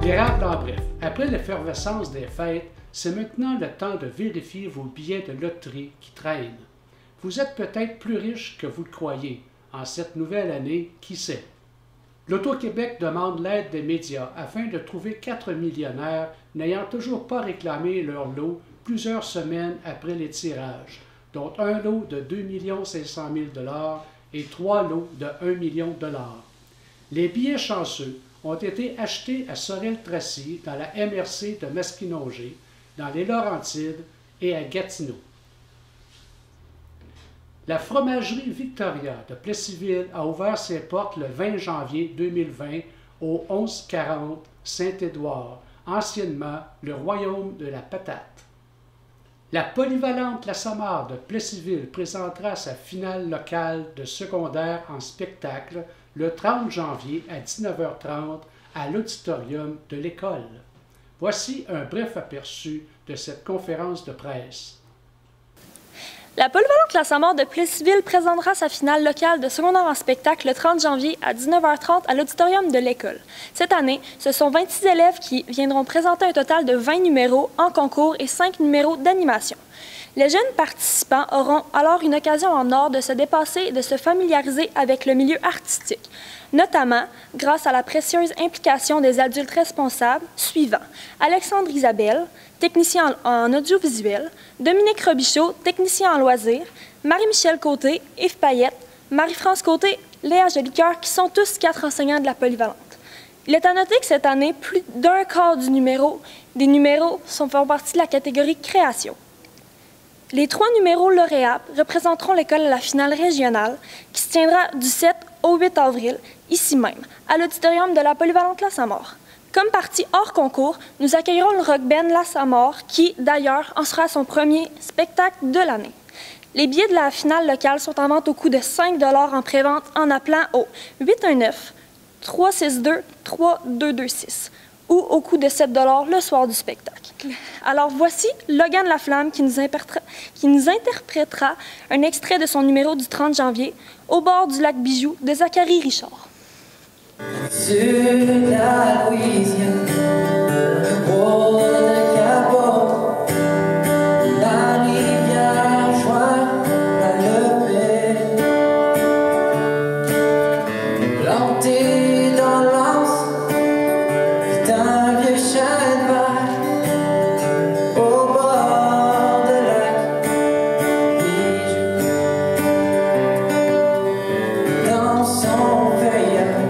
L'érable en bref. Après l'effervescence des fêtes, c'est maintenant le temps de vérifier vos billets de loterie qui traînent. Vous êtes peut-être plus riche que vous le croyez. En cette nouvelle année, qui sait? L'Auto-Québec demande l'aide des médias afin de trouver 4 millionnaires n'ayant toujours pas réclamé leur lot plusieurs semaines après les tirages, dont un lot de 2 500 000 $ et 3 lots de 1 million $. Les billets chanceux ont été achetés à Sorel-Tracy dans la MRC de Masquinongé, dans les Laurentides et à Gatineau. La fromagerie Victoria de Plessisville a ouvert ses portes le 20 janvier 2020 au 1140 Saint-Édouard, anciennement le royaume de la patate. La polyvalente La Samarre de Plessisville présentera sa finale locale de secondaire en spectacle le 30 janvier à 19h30 à l'auditorium de l'école. Voici un bref aperçu de cette conférence de presse. La polyvalente La Samarre de Plessisville présentera sa finale locale de secondaire en spectacle le 30 janvier à 19h30 à l'auditorium de l'école. Cette année, ce sont 26 élèves qui viendront présenter un total de 20 numéros en concours et 5 numéros d'animation. Les jeunes participants auront alors une occasion en or de se dépasser et de se familiariser avec le milieu artistique, notamment grâce à la précieuse implication des adultes responsables suivants: Alexandre Isabelle, technicien en audiovisuel, Dominique Robichaud, technicien en loisirs, Marie-Michel Côté, Yves Payette, Marie-France Côté, Léa Jolicoeur, qui sont tous 4 enseignants de la polyvalente. Il est à noter que cette année, plus d'un quart des numéros font partie de la catégorie création. Les 3 numéros lauréats représenteront l'école à la finale régionale qui se tiendra du 7 au 8 avril, ici même, à l'auditorium de la polyvalente La Samarre. Comme partie hors concours, nous accueillerons le rock band La Samarre qui, d'ailleurs, en sera son premier spectacle de l'année. Les billets de la finale locale sont en vente au coût de 5 $ en prévente en appelant au 819-362-3226 ou au coût de 7 $ le soir du spectacle. Alors voici Logan Laflamme qui nous interprétera un extrait de son numéro du 30 janvier au bord du lac Bijou de Zachary Richard. Sur la Louisiane, le bord de Cabot, la rivière joint à lever, planté dans l'anse d'un vieux chêne vert, au bord de lac Bijou, dans son feuillage.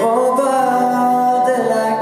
Au bord de lac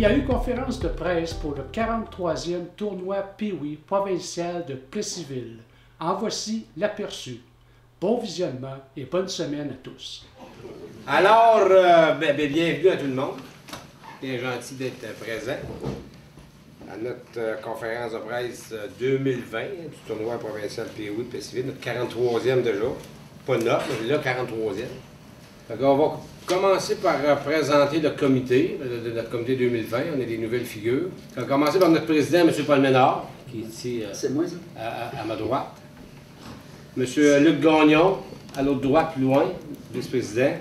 y a eu conférence de presse pour le 43e tournoi Pee-Wee provincial de Plessisville. En voici l'aperçu. Bon visionnement et bonne semaine à tous. Alors, bienvenue à tout le monde. Bien gentil d'être présent à notre conférence de presse 2020 du tournoi provincial Pee-Wee de Plessisville, notre 43e déjà. Pas notre, mais là, 43e. Donc, on va commencer par présenter le comité, notre comité 2020. On a des nouvelles figures. On va commencer par notre président, M. Paul Ménard, qui est ici c'est moi, ça. À ma droite. M. Luc Gagnon, à l'autre droite, plus loin, vice-président.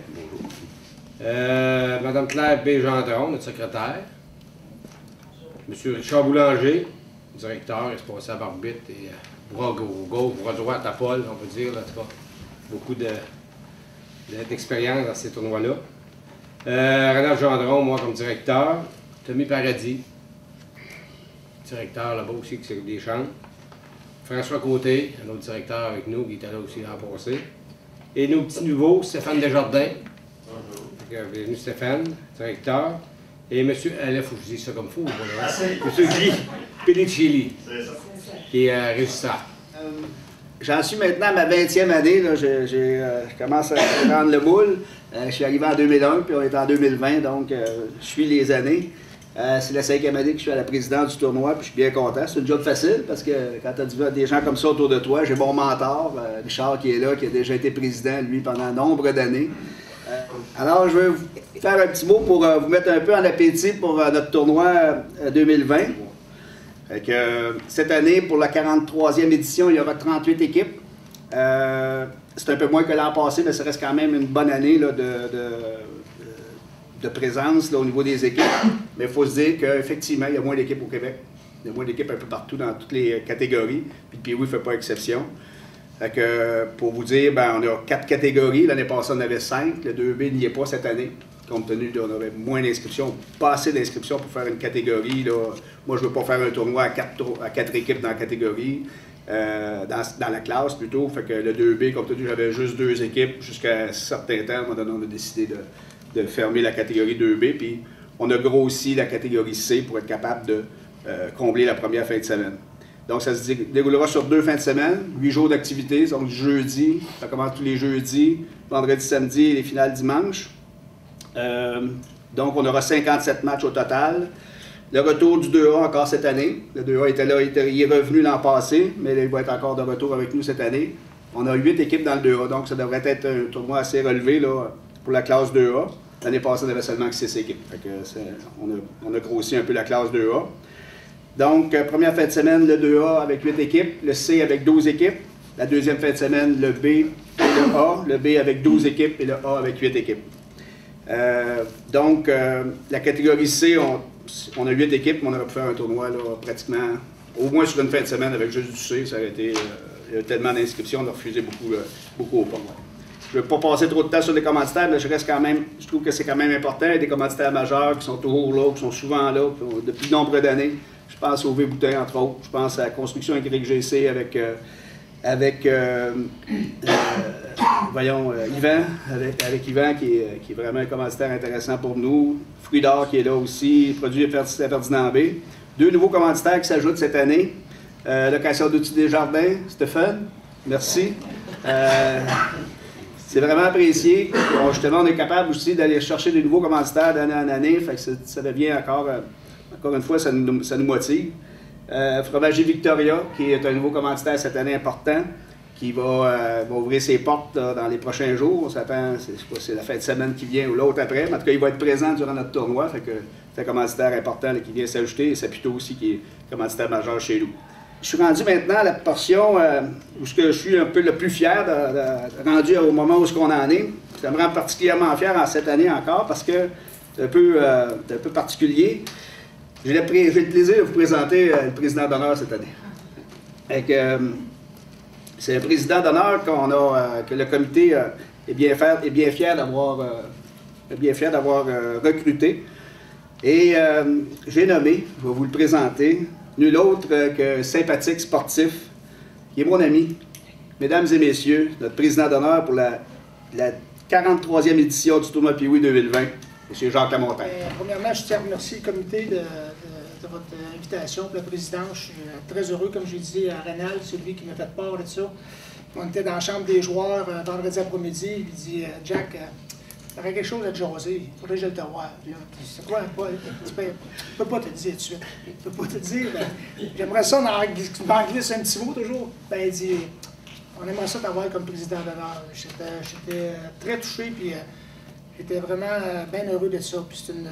Mme Claire B. Gendron, notre secrétaire. M. Richard Boulanger, directeur, responsable arbitre et bras gauche, bras droit à Paul, on peut dire. Là, beaucoup d'expérience dans ces tournois-là. Renald Gendron, moi comme directeur. Tommy Paradis, directeur là-bas aussi, qui s'occupe des chambres. François Côté, un autre directeur avec nous, qui était là aussi l'an passé. Et nos petits nouveaux, Stéphane Desjardins. Bienvenue Stéphane, directeur. Et M. il faut que je dise ça comme il faut. M. Guy Pellicelli, qui est régisseur. J'en suis maintenant à ma 20e année. Là. Je commence à prendre le moule. Je suis arrivé en 2001, puis on est en 2020, donc je suis les années. C'est la 5e année que je suis à la présidence du tournoi, puis je suis bien content. C'est un job facile, parce que quand tu as des gens comme ça autour de toi, j'ai mon mentor, Richard, qui est là, qui a déjà été président, lui, pendant nombre d'années. Alors, je vais vous faire un petit mot pour vous mettre un peu en appétit pour notre tournoi 2020. Fait que, cette année, pour la 43e édition, il y aura 38 équipes. C'est un peu moins que l'an passé, mais ça reste quand même une bonne année là, de présence là, au niveau des équipes. Mais il faut se dire qu'effectivement, il y a moins d'équipes au Québec. Il y a moins d'équipes un peu partout dans toutes les catégories. Puis Pee-Wee ne fait pas exception. Fait que, pour vous dire, on a 4 catégories. L'année passée, on avait 5. Le 2B n'y est pas cette année. Compte tenu qu'on avait moins d'inscriptions, pas assez d'inscriptions pour faire une catégorie. Là. Moi, je ne veux pas faire un tournoi à 4 équipes dans la catégorie, dans la classe plutôt. Fait que le 2B, comme tu as dit, j'avais juste 2 équipes jusqu'à un certain temps. À un moment donné, on a décidé de fermer la catégorie 2B. Puis on a grossi la catégorie C pour être capable de combler la première fin de semaine. Donc, ça se déroulera sur 2 fins de semaine, 8 jours d'activité, donc jeudi, ça commence tous les jeudis, vendredi, samedi et les finales dimanche. Donc, on aura 57 matchs au total. Le retour du 2A encore cette année. Le 2A était là, il est revenu l'an passé, mais il va être encore de retour avec nous cette année. On a 8 équipes dans le 2A, donc ça devrait être un tournoi assez relevé là, pour la classe 2A. L'année passée, on avait seulement 6 équipes. Fait que on a grossi un peu la classe 2A. Donc, première fin de semaine, le 2A avec 8 équipes, le C avec 12 équipes. La deuxième fin de semaine, le B et le A. Le B avec 12 équipes et le A avec 8 équipes. Donc, la catégorie C, on a 8 équipes, mais on aurait pu faire un tournoi là, pratiquement, au moins sur une fin de semaine avec juste du C. Ça aurait été, il y a tellement d'inscriptions, on a refusé beaucoup au tournoi. Je ne vais pas passer trop de temps sur les commanditaires, mais je trouve que c'est quand même important. Il y a des commanditaires majeurs qui sont toujours là, qui sont souvent là depuis de nombreux d'années. Je pense au V-Boutin, entre autres. Je pense à la construction YGC avec Yvan, avec Yvan qui est vraiment un commanditaire intéressant pour nous. Fruits d'Or qui est là aussi, produit Ferdinand B. 2 nouveaux commanditaires qui s'ajoutent cette année. Location d'outils Desjardins, Stéphane, merci. C'est vraiment apprécié. Bon, justement, on est capable aussi d'aller chercher des nouveaux commanditaires d'année en année. Fait que ça devient encore une fois, ça nous motive. Fromager Victoria, qui est un nouveau commanditaire cette année important, qui va ouvrir ses portes là, dans les prochains jours. On s'attend, c'est la fin de semaine qui vient ou l'autre après. Mais en tout cas, il va être présent durant notre tournoi. Fait que c'est un commanditaire important là, qui vient s'ajouter. Et Saputo aussi, qui est commanditaire majeur chez nous. Je suis rendu maintenant à la portion où je suis un peu le plus fier, rendu au moment où on en est. Ça me rend particulièrement fier en cette année encore parce que c'est un peu particulier. J'ai le plaisir de vous présenter le président d'honneur cette année. C'est un président d'honneur que le comité est bien fier d'avoir recruté. Et j'ai nommé, je vais vous le présenter, nul autre que sympathique sportif, qui est mon ami. Mesdames et messieurs, notre président d'honneur pour la 43e édition du tournoi Pee-Wee 2020, M. Jacques Lamontagne. Premièrement, je tiens à remercier le comité de votre invitation pour la présidence. Je suis très heureux, comme j'ai dit à Rénal, c'est lui qui m'a fait part de ça. On était dans la chambre des joueurs vendredi après-midi, il dit « Jack, il y aurait quelque chose à te jaser, il faudrait que je le te voir. » C'est quoi? Je ne peux pas te dire tout de suite. Je peux pas te dire. J'aimerais ça m'en glisse un petit mot toujours. Ben, il dit « On aimerait ça t'avoir comme président d'honneur. » J'étais très touché, puis j'étais vraiment bien heureux de ça. Puis c'est une...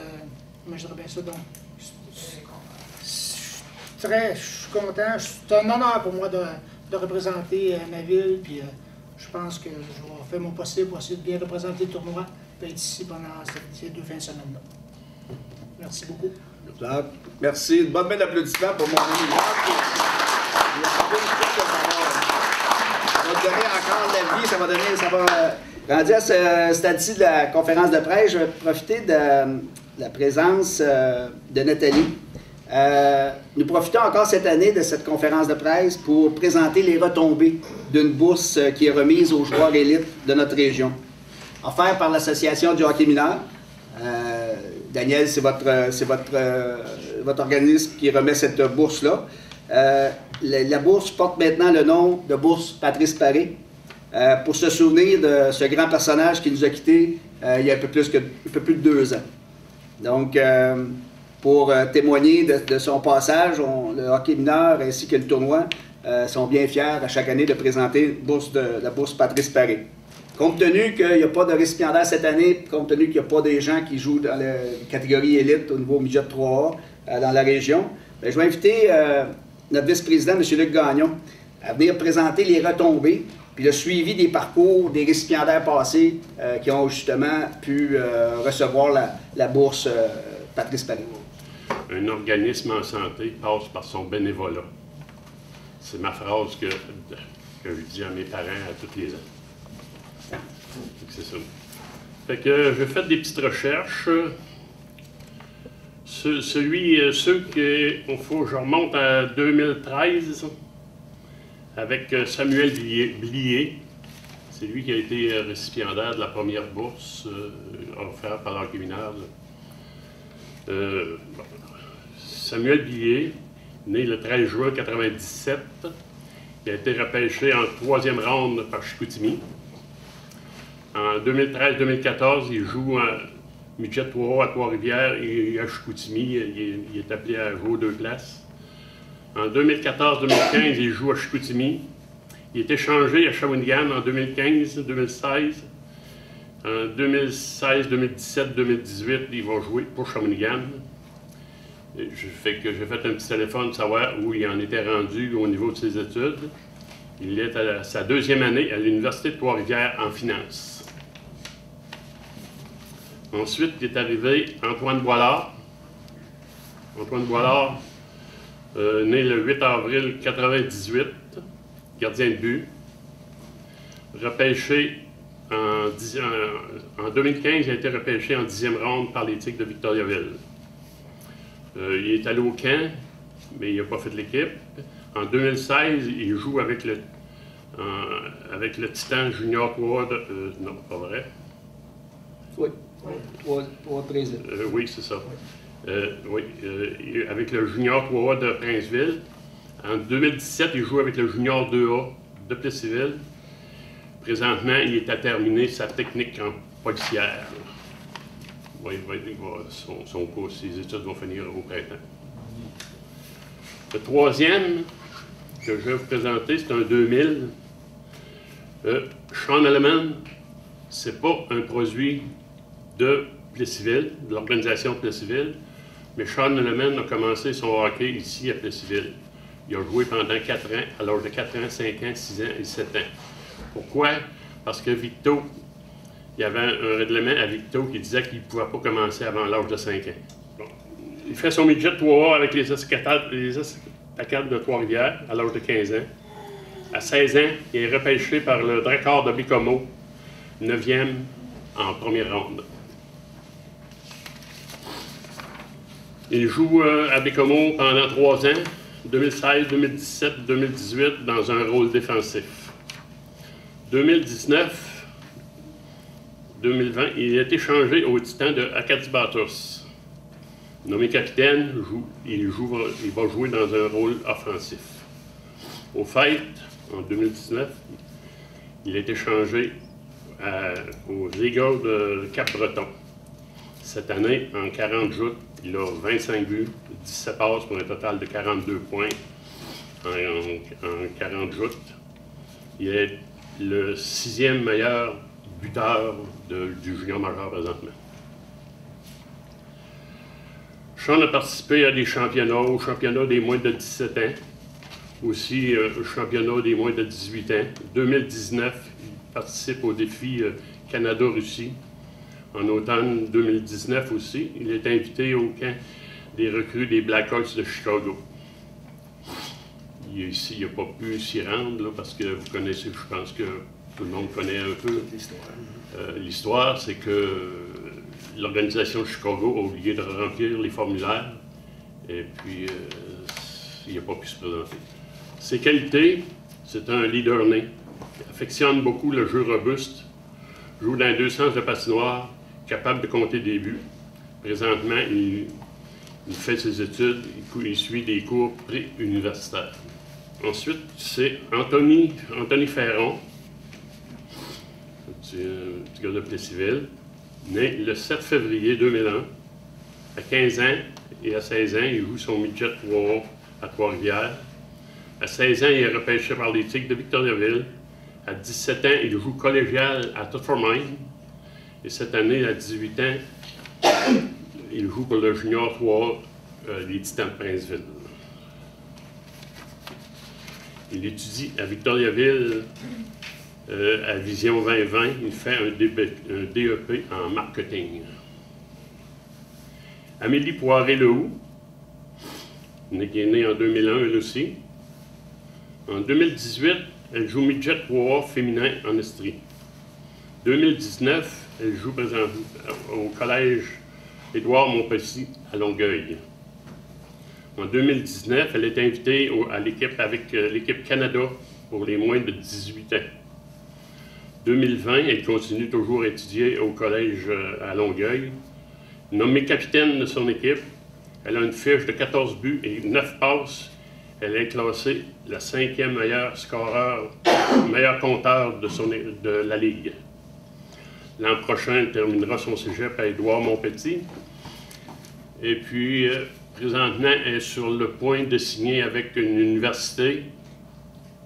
Moi, je dirais bien ça, donc... Je suis content. C'est un honneur pour moi de représenter ma ville, puis je pense que je vais faire mon possible pour essayer de bien représenter le tournoi et être ici pendant ces 2 fins de semaine-là. Merci beaucoup. Merci. Une bonne main d'applaudissement pour mon ami Jacques. Ça va donner encore la vie, ça va rendu à ce stade-ci de la conférence de presse. Je vais profiter de la présence de Nathalie. Nous profitons encore cette année de cette conférence de presse pour présenter les retombées d'une bourse qui est remise aux joueurs élites de notre région. Offerte par l'Association du hockey mineur. Daniel, c'est votre organisme qui remet cette bourse-là. La bourse porte maintenant le nom de bourse Patrice Paré, pour se souvenir de ce grand personnage qui nous a quittés il y a un peu plus de 2 ans. Donc, pour témoigner de son passage, le hockey mineur ainsi que le tournoi sont bien fiers à chaque année de présenter la bourse Patrice Paré. Compte tenu qu'il n'y a pas de récipiendaire cette année, compte tenu qu'il n'y a pas des gens qui jouent dans la catégorie élite au niveau midget 3A dans la région, bien, je vais inviter notre vice-président, M. Luc Gagnon, à venir présenter les retombées puis le suivi des parcours des récipiendaires passés qui ont justement pu recevoir la bourse Patrice Paré. Un organisme en santé passe par son bénévolat. C'est ma phrase que je dis à mes parents à tous les ans. C'est ça. Fait que j'ai fait des petites recherches. Ceux qu'il faut que je remonte à 2013 avec Samuel Blier. C'est lui qui a été récipiendaire de la première bourse offerte par l'hockey mineur. Samuel Blier, né le 13 juin 1997, il a été repêché en 3e ronde par Chicoutimi. En 2013-2014, il joue en midget 3A à Trois-Rivières et à Chicoutimi. Il est appelé à jouer aux 2 places. En 2014-2015, il joue à Chicoutimi. Il est échangé à Shawinigan en 2015-2016. En 2016, 2017, 2018, il va jouer pour Shawinigan. J'ai fait un petit téléphone pour savoir où il en était rendu au niveau de ses études. Il est à sa 2e année à l'Université de Trois-Rivières en finance. Ensuite, il est arrivé Antoine Boilard. Antoine Boilard, né le 8 avril 1998, gardien de but. Repêché en 2015, il a été repêché en 10e ronde par les Tigres de Victoriaville. Il est allé au camp, mais il n'a pas fait de l'équipe. En 2016, il joue avec le Titan Junior 3 de... non, pas vrai. Oui, 3-13. Oui, c'est ça. Oui, avec le Junior 3A de Princeville. En 2017, il joue avec le Junior 2A de Plessisville. Présentement, il est à terminer sa technique en policière. Oui, ses études vont finir au printemps. Le 3e que je vais vous présenter, c'est un 2000. Sean Alleman, c'est pas un produit de Plessisville, de l'organisation de Plessisville, mais Sean Alleman a commencé son hockey ici à Plessisville. Il a joué pendant 4 ans, à l'âge de 4 ans, 5 ans, 6 ans et 7 ans. Pourquoi? Parce que Victo, il y avait un règlement à Victo qui disait qu'il ne pouvait pas commencer avant l'âge de 5 ans. Bon. Il fait son midget 3A avec les Estacades de Trois-Rivières à l'âge de 15 ans. À 16 ans, il est repêché par le Drakkar de Bécomo, 9e en première ronde. Il joue à Bécomo pendant 3 ans, 2016, 2017, 2018, dans un rôle défensif. 2019, 2020, il est échangé au Titan de Acatibátos. Nommé capitaine, il va jouer dans un rôle offensif. Au fait, en 2019, il est échangé aux Eagles de Cap-Breton. Cette année, en 40 joutes, il a 25 buts, 17 passes pour un total de 42 points en 40 joutes. Il est le 6e meilleur buteur du junior majeur présentement. Sean a participé à des championnats, au championnat des moins de 17 ans, aussi au championnat des moins de 18 ans. 2019, il participe au défi Canada-Russie. En automne 2019 aussi, il est invité au camp des recrues des Blackhawks de Chicago. Il n'a pas pu s'y rendre là, parce que vous connaissez, je pense que tout le monde connaît un peu l'histoire. C'est que l'organisation de Chicago a oublié de remplir les formulaires et puis il n'a pas pu se présenter. Ses qualités, c'est un leader né. Il affectionne beaucoup le jeu robuste, joue dans les deux sens de patinoire, capable de compter des buts. Présentement, il fait ses études, il suit des cours pré-universitaires. Ensuite, c'est Anthony Ferron, un petit gars de Plessisville, né le 7 février 2001. À 15 ans et à 16 ans, il joue son midget 3 à Trois-Rivières. À 16 ans, il est repêché par les Tigres de Victoriaville. À 17 ans, il joue collégial à Tutformine. Et cette année, à 18 ans, il joue pour le junior 3 des Titans de Princeville. Il étudie à Victoriaville à Vision 2020. Il fait un DEP en marketing. Amélie Poiré-Lehoux, qui est née en 2001, elle aussi. En 2018, elle joue midget 3 féminin en Estrie. 2019, elle joue au collège Édouard Montpetit à Longueuil. En 2019, elle est invitée à l'équipe avec l'équipe Canada pour les moins de 18 ans. 2020, elle continue toujours à étudier au collège à Longueuil. Nommée capitaine de son équipe, elle a une fiche de 14 buts et 9 passes. Elle est classée la 5e meilleure scoreur, meilleur compteur de la Ligue. L'an prochain, elle terminera son cégep à Édouard-Montpetit. Et puis, présentement, elle est sur le point de signer avec une université,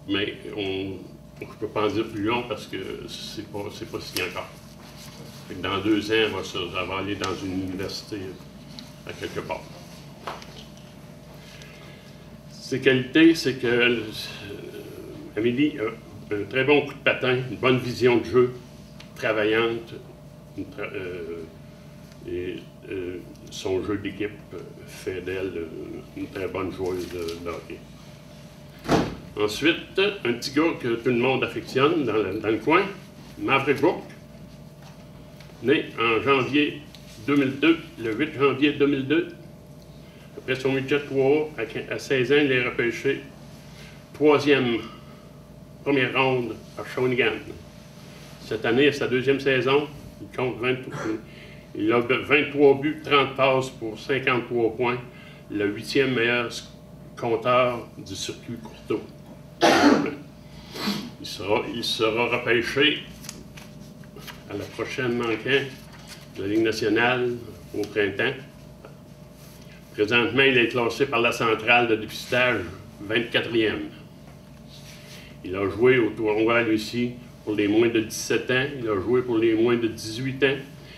mais je ne peux pas en dire plus long parce que c'est pas signé encore. Dans 2 ans, elle va aller dans une université à quelque part. Ses qualités, c'est que Amélie a un très bon coup de patin, une bonne vision de jeu, travaillante, son jeu d'équipe fait d'elle une très bonne joueuse de hockey. Ensuite, un petit gars que tout le monde affectionne dans le coin, Maverick Book, né en janvier 2002, le 8 janvier 2002. Après son midget 3 à 16 ans, il est repêché 3e, première ronde à Shawinigan. Cette année, à sa 2e saison, il a 23 buts, 30 passes pour 53 points, le 8e meilleur compteur du circuit Courteau. Il sera repêché à la prochaine manquant de la Ligue nationale au printemps. Présentement, il est classé par la centrale de dépistage 24e. Il a joué au tournoi, lui aussi, pour les moins de 17 ans. Il a joué pour les moins de 18 ans.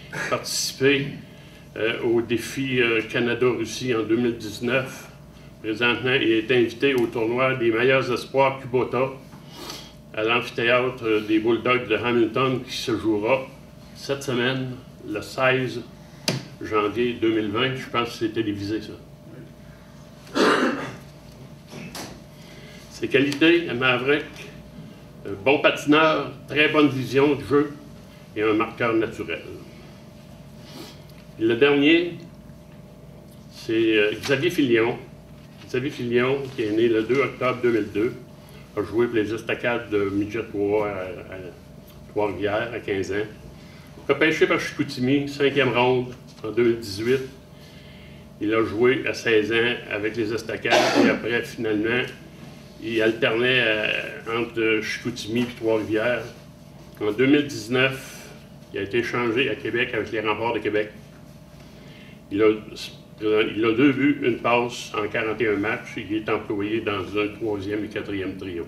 Il a participé au défi Canada-Russie en 2019. Présentement, il est invité au tournoi des meilleurs espoirs Kubota à l'amphithéâtre des Bulldogs de Hamilton qui se jouera cette semaine, le 16 janvier 2020. Je pense que c'est télévisé, ça. Ses qualités, Maverick, bon patineur, très bonne vision de jeu et un marqueur naturel. Et le dernier, c'est Xavier Filion. Xavier Filion, qui est né le 2 octobre 2002, a joué pour les Estacades de midget 3 à Trois-Rivières à 15 ans. Repêché par Chicoutimi, 5e ronde en 2018. Il a joué à 16 ans avec les Estacades et après, finalement, il alternait entre Chicoutimi et Trois-Rivières. En 2019, il a été échangé à Québec avec les Remparts de Québec. Il a 2 buts, 1 passe en 41 matchs. Il est employé dans un 3e et 4e trio.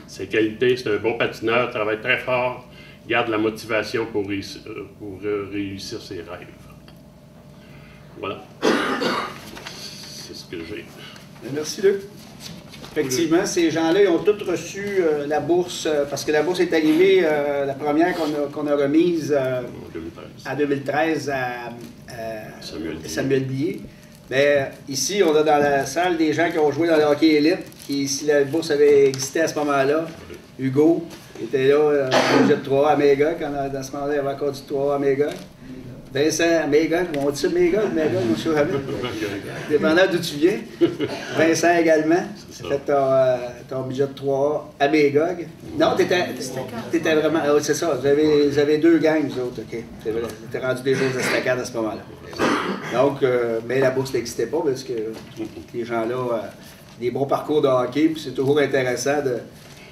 Ses qualités, c'est un bon patineur, travaille très fort, garde la motivation pour réussir ses rêves. Voilà. C'est ce que j'ai. Merci, Luc. Effectivement, ces gens-là, ils ont tous reçu la bourse, parce que la bourse est arrivée, la première qu'on a remise en 2013 à Samuel Billier. Mais ici, on a dans la salle des gens qui ont joué dans le hockey élite, qui, si la bourse avait existé à ce moment-là, Hugo était là, au budget de 3 à Magog, dans ce moment-là, il y avait encore du 3 à Magog. Vincent à Magog, on dit ça Magog, je me souviens. Dépendant d'où tu viens. Vincent également, tu fait ton budget de 3 à Magog. Non, t'étais vraiment. C'est ça, vous avez 2 gangs, vous autres, OK. C'est vrai, t'étais rendu des choses d'estacade à ce moment-là. Donc, mais la bourse n'existait pas parce que les gens-là, des bons parcours de hockey, puis c'est toujours intéressant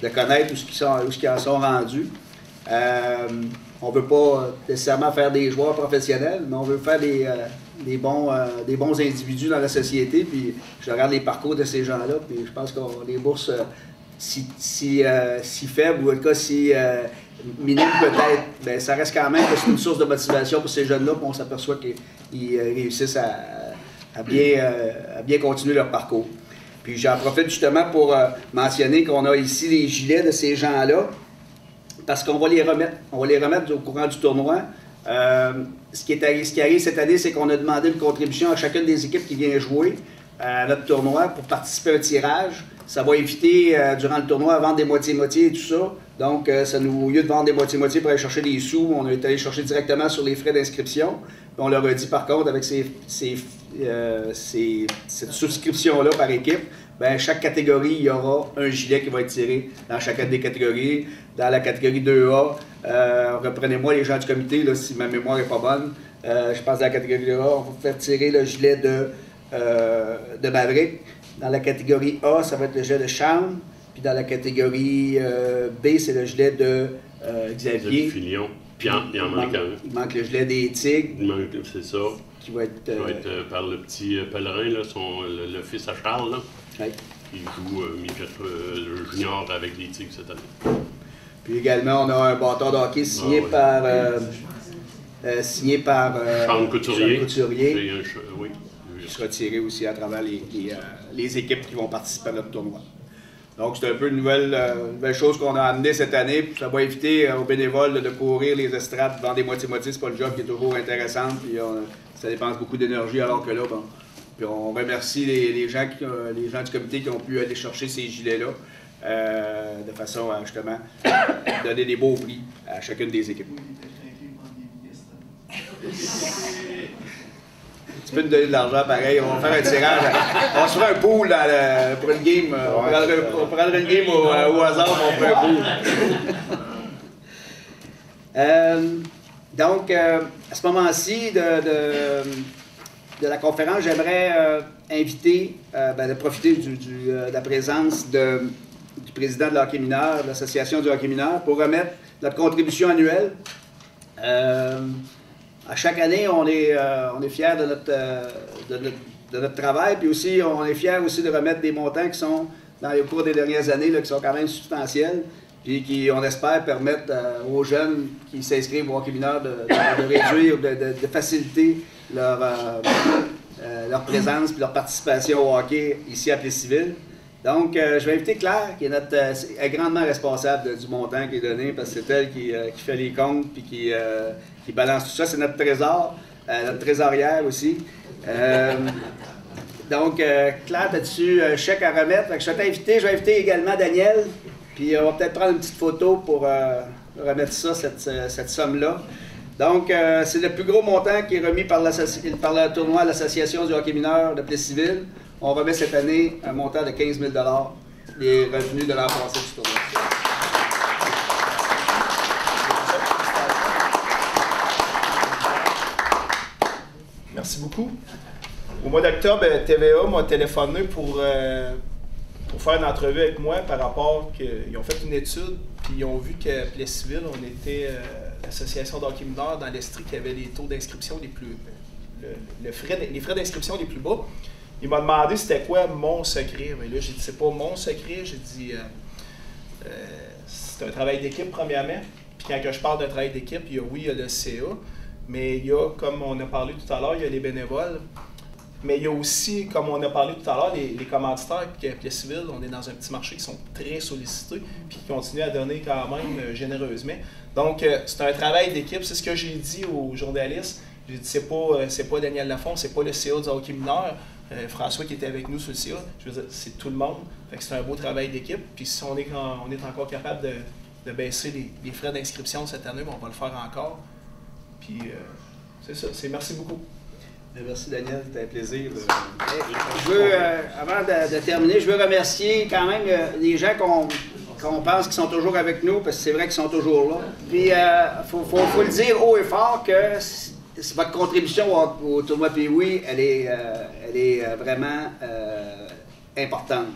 de connaître où ils en sont rendus. On ne veut pas nécessairement faire des joueurs professionnels, mais on veut faire des bons individus dans la société. Puis je regarde les parcours de ces gens-là, puis je pense que les bourses, si faibles, ou en tout cas si minimes peut-être, bien, ça reste quand même que c'est une source de motivation pour ces jeunes-là, puis on s'aperçoit qu'ils réussissent à bien continuer leur parcours. Puis j'en profite justement pour mentionner qu'on a ici les gilets de ces gens-là, parce qu'on va les remettre. On va les remettre au courant du tournoi. Ce qui arrive cette année, c'est qu'on a demandé une contribution à chacune des équipes qui vient jouer à notre tournoi pour participer à un tirage. Ça va éviter, durant le tournoi, à vendre des moitiés-moitiés et tout ça. Donc, au lieu de vendre des moitiés-moitiés pour aller chercher des sous, on est allé chercher directement sur les frais d'inscription. On leur a dit, par contre, avec cette souscription-là par équipe, bien, chaque catégorie, il y aura un gilet qui va être tiré dans chacune des catégories. Dans la catégorie 2A, reprenez-moi les gens du comité, là, si ma mémoire n'est pas bonne. Je pense que dans la catégorie 2A, on va faire tirer le gilet de Maverick. Dans la catégorie A, ça va être le gilet de Charme. Puis dans la catégorie B, c'est le gilet de Xavier. Filion. Puis il en manque un. Il manque le gilet des Tigres. Il manque, c'est ça. Qui va être, par le petit pèlerin, là, le fils à Charles, là, ouais. Qui joue junior avec les Tigres cette année. Puis également, on a un bâton de hockey signé par Charles Couturier. Oui. Qui sera tiré aussi à travers les équipes qui vont participer à notre tournoi. Donc, c'est un peu une nouvelle chose qu'on a amenée cette année. Puis ça va éviter aux bénévoles de courir les estrades dans des moitiés-moitiés. C'est pas une job qui est toujours intéressante. Puis ça dépense beaucoup d'énergie, alors que là, bon. Puis on remercie les gens du comité qui ont pu aller chercher ces gilets-là de façon à justement donner des beaux prix à chacune des équipes. Tu peux nous donner de l'argent pareil, on va faire un tirage. On se fera un pool pour une game. On prendra une game au hasard, on fera un pool. Donc, à ce moment-ci de la conférence, j'aimerais inviter, de profiter de la présence du président de l'hockey mineur, de l'Association du hockey mineur, pour remettre notre contribution annuelle. À chaque année, on est fiers de notre travail, puis aussi, on est fiers aussi de remettre des montants qui sont, au cours des dernières années, là, qui sont quand même substantiels, puis qui, on espère, permettre aux jeunes qui s'inscrivent au hockey mineur de réduire, de faciliter leur présence et leur participation au hockey ici à Plessisville. Donc, je vais inviter Claire, qui est grandement responsable du montant qui est donné, parce que c'est elle qui fait les comptes et qui balance tout ça. C'est notre trésor, notre trésorière aussi. Donc, Claire, as-tu un chèque à remettre? Fait que je vais inviter également Daniel, puis on va peut-être prendre une petite photo pour remettre ça, cette somme-là. Donc, c'est le plus gros montant qui est remis par le tournoi à l'Association du hockey mineur de Plessisville. On remet cette année un montant de 15 000 $, les revenus de l'an passé du tournoi. beaucoup. Au mois d'octobre, TVA m'a téléphoné pour faire une entrevue avec moi par rapport qu'ils ont fait une étude, puis ils ont vu qu'à Plessisville, on était l'association d'hockey mineur dans l'Estrie qui avait les taux d'inscription les plus... les frais d'inscription les plus bas. Il m'a demandé c'était quoi mon secret. Mais là, j'ai dit c'est pas mon secret, j'ai dit c'est un travail d'équipe premièrement. Puis quand je parle de travail d'équipe, il y a le CA, mais il y a, comme on a parlé tout à l'heure, il y a les bénévoles. Mais il y a aussi, comme on a parlé tout à l'heure, les commanditaires, puis à Plessisville, on est dans un petit marché qui sont très sollicités, puis qui continuent à donner quand même généreusement. Donc, c'est un travail d'équipe, c'est ce que j'ai dit aux journalistes. J'ai dit, c'est pas Daniel Lafont, c'est pas le CA du hockey mineur, François qui était avec nous sur le CA, je veux dire, c'est tout le monde. Fait que c'est un beau travail d'équipe, puis si on est encore capable de baisser les frais d'inscription cette année, on va le faire encore. Puis, c'est ça, merci beaucoup. Merci Daniel, c'était un plaisir. Je veux, avant de terminer, je veux remercier quand même les gens qu'on pense qui sont toujours avec nous, parce que c'est vrai qu'ils sont toujours là. Puis, faut le dire haut et fort que votre contribution au tournoi Pee-Wee, elle est vraiment importante.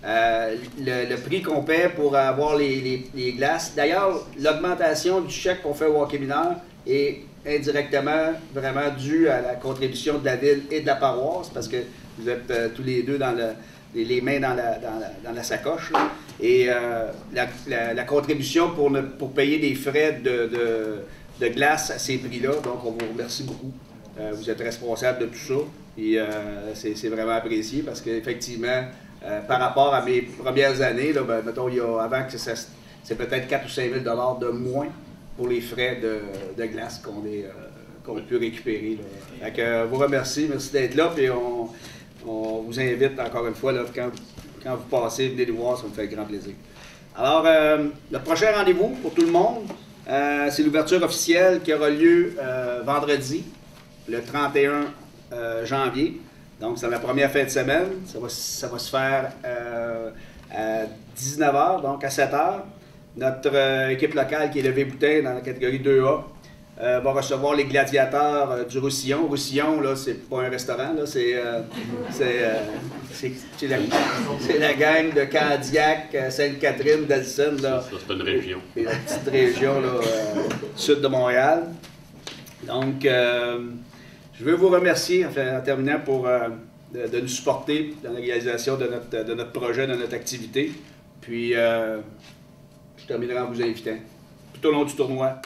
Le prix qu'on paie pour avoir les glaces. D'ailleurs, l'augmentation du chèque qu'on fait au hockey mineur est indirectement vraiment dû à la contribution de la ville et de la paroisse, parce que vous êtes tous les deux dans les mains dans la sacoche. Là. Et la contribution pour payer des frais de glace à ces prix-là, donc on vous remercie beaucoup. Vous êtes responsable de tout ça, et c'est vraiment apprécié, parce qu'effectivement, par rapport à mes premières années, là, mettons, avant que c'est peut-être 4 ou 5 000 $ de moins pour les frais de glace qu'on a pu récupérer. Là. Donc, vous remercie, merci d'être là, puis on vous invite encore une fois, là, quand vous passez, venez nous voir, ça me fait grand plaisir. Alors, le prochain rendez-vous pour tout le monde, c'est l'ouverture officielle qui aura lieu vendredi, le 31 janvier. Donc, c'est la première fin de semaine. Ça va se faire à 19h, donc à 7h. Notre équipe locale, qui est le V-Boutin dans la catégorie 2A, va recevoir les gladiateurs du Roussillon. Roussillon, là, c'est pas un restaurant, là, c'est la gang de Candiac, Sainte-Catherine, Delson. Ça, c'est une région. C'est la petite région là, sud de Montréal. Donc, je veux vous remercier, en terminant, de nous supporter dans la réalisation de notre projet, de notre activité. Puis, je terminerai en vous invitant tout au long du tournoi